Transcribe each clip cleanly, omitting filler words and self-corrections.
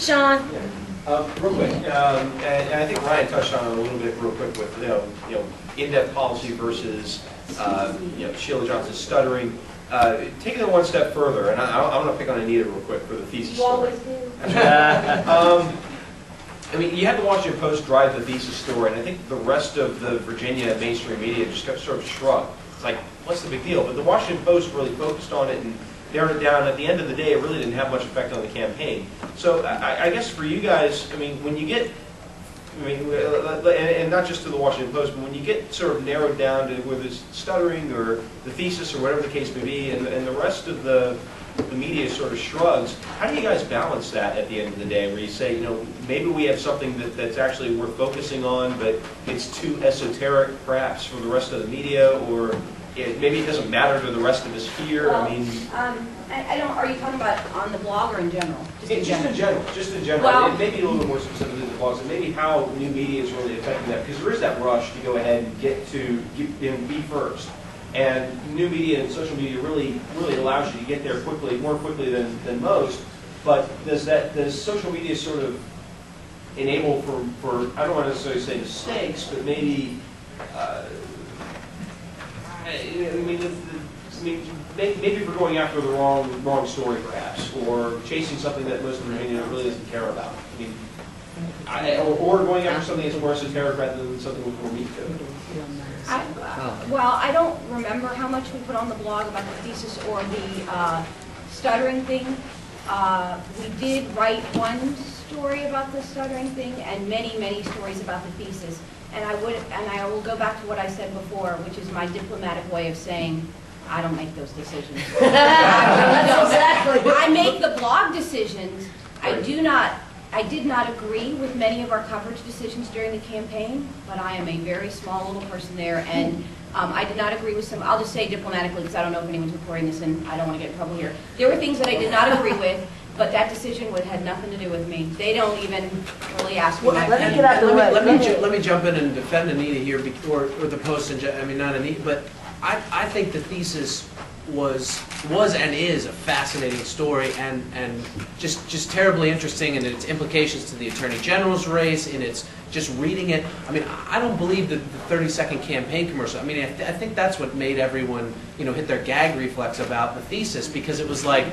Sean? Real quick, and I think Ryan touched on it a little bit real quick with in-depth policy versus Sheila Johnson's stuttering. Taking it one step further, and I'm going to pick on Anita real quick for the thesis story. I mean, you had the Washington Post drive the thesis story, and I think the rest of the Virginia mainstream media just got sort of shrugged. It's like, what's the big deal? But the Washington Post really focused on it and narrowed it down. At the end of the day, it really didn't have much effect on the campaign. So I guess for you guys, I mean, when you get, and not just to the Washington Post, but when you get sort of narrowed down to whether it's stuttering or the thesis or whatever the case may be, and the rest of the media sort of shrugs, how do you guys balance that at the end of the day, where you say, maybe we have something that's actually worth focusing on, but it's too esoteric perhaps for the rest of the media, or maybe it doesn't matter to the rest of us here? Well, I mean, I don't. Are you talking about on the blog or in general? Just in general. Well, it may be a little bit more specific than the blogs, and maybe how new media is really affecting that, because there is that rush to go ahead and be first. And new media and social media really allows you to get there quickly, more quickly than most. But does social media sort of enable for I don't want to necessarily say mistakes, but maybe maybe we're going after the wrong story perhaps, or chasing something that most of the media really doesn't care about. Or going after something that's more esoteric rather than something with more meat to it. Well, I don't remember how much we put on the blog about the thesis or the stuttering thing. We did write one story about the stuttering thing and many stories about the thesis. And I will go back to what I said before, which is my diplomatic way of saying I don't make those decisions. Exactly. I make the blog decisions. I did not agree with many of our coverage decisions during the campaign, but I am a very small little person there, and I did not agree with some. I'll just say diplomatically, because I don't know if anyone's recording this, and I don't want to get in trouble here. There were things that I did not agree with, but that decision had nothing to do with me. They don't even really ask me. Let me jump in and defend Anita here, or the Post. I mean, not Anita, but I think the thesis was and is a fascinating story, and just terribly interesting in its implications to the Attorney General's race, in its just reading it. I mean, I don't believe the 30-second campaign commercial. I mean, I think that's what made everyone, hit their gag reflex about the thesis, because it was like,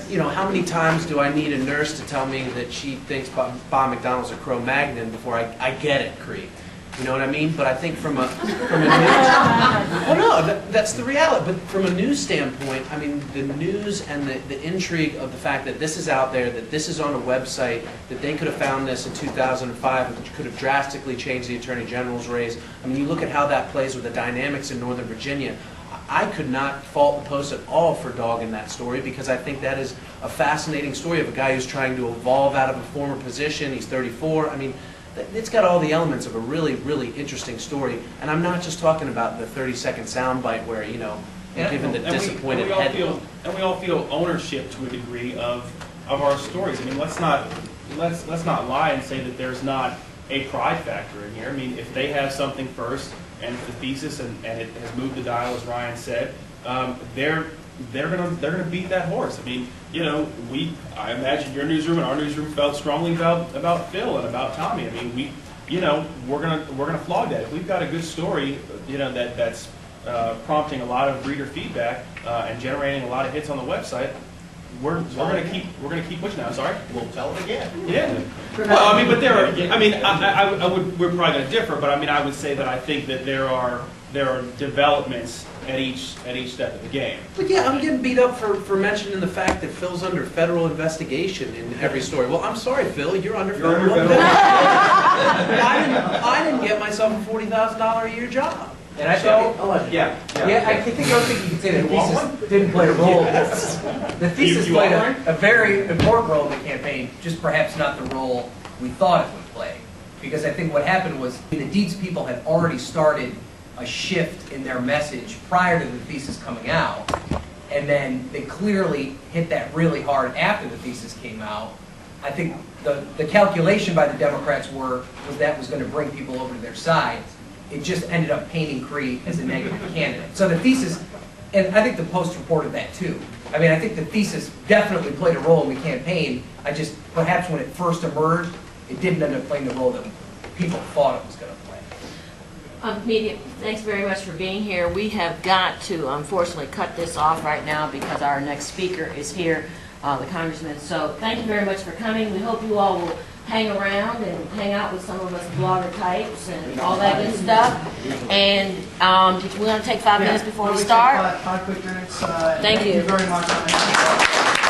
how many times do I need a nurse to tell me that she thinks Bob McDonald's a Cro-Magnon before I get it, creep? You know what I mean? But I think from a news, well, no, that's the reality. But from a news standpoint, I mean, the news and the intrigue of the fact that this is out there, that this is on a website, that they could have found this in 2005, which could have drastically changed the Attorney General's race. I mean, you look at how that plays with the dynamics in Northern Virginia. I could not fault the Post at all for dogging that story, because I think that is a fascinating story of a guy who's trying to evolve out of a former position. He's 34. I mean, it's got all the elements of a really interesting story, and I'm not just talking about the 30-second soundbite where given the disappointed head. And we all feel ownership to a degree of our stories. I mean, let's not lie and say that there's not a pride factor in here. I mean, if they have something first and it's the thesis and it has moved the dial, as Ryan said, they're gonna beat that horse. I mean, I imagine your newsroom and our newsroom felt strongly about Phil and about Tommy. I mean, we're gonna flog that. If we've got a good story, that's prompting a lot of reader feedback and generating a lot of hits on the website, we're gonna keep pushing that. I'm sorry. We'll tell it again. Yeah. Well, I mean, but we're probably gonna differ, but I mean, I would say that I think that there are developments at each step of the game. But yeah, I'm getting beat up for mentioning the fact that Phil's under federal investigation in every story. Well, I'm sorry, Phil, you're under federal investigation. I didn't get myself a $40,000 a year job. And I think, I think the other thing you could say the thesis didn't play a role. The thesis played a very important role in the campaign, just perhaps not the role we thought it would play. Because I think what happened was the Deeds people had already started a shift in their message prior to the thesis coming out, and then they clearly hit that really hard after the thesis came out. I think the calculation by the Democrats was that was going to bring people over to their side. It just ended up painting Cree as a negative candidate. So the thesis, and I think the Post reported that too, I mean, I think the thesis definitely played a role in the campaign. I just, perhaps when it first emerged, it didn't end up playing the role that people thought it was going to play. Media, thanks very much for being here. We have got to, unfortunately, cut this off right now because our next speaker is here, the congressman. So thank you very much for coming. We hope you all will hang around and hang out with some of us blogger types and all that good stuff. And we're going to take 5 minutes before we start. 5 quick minutes. Thank you Thank you very much.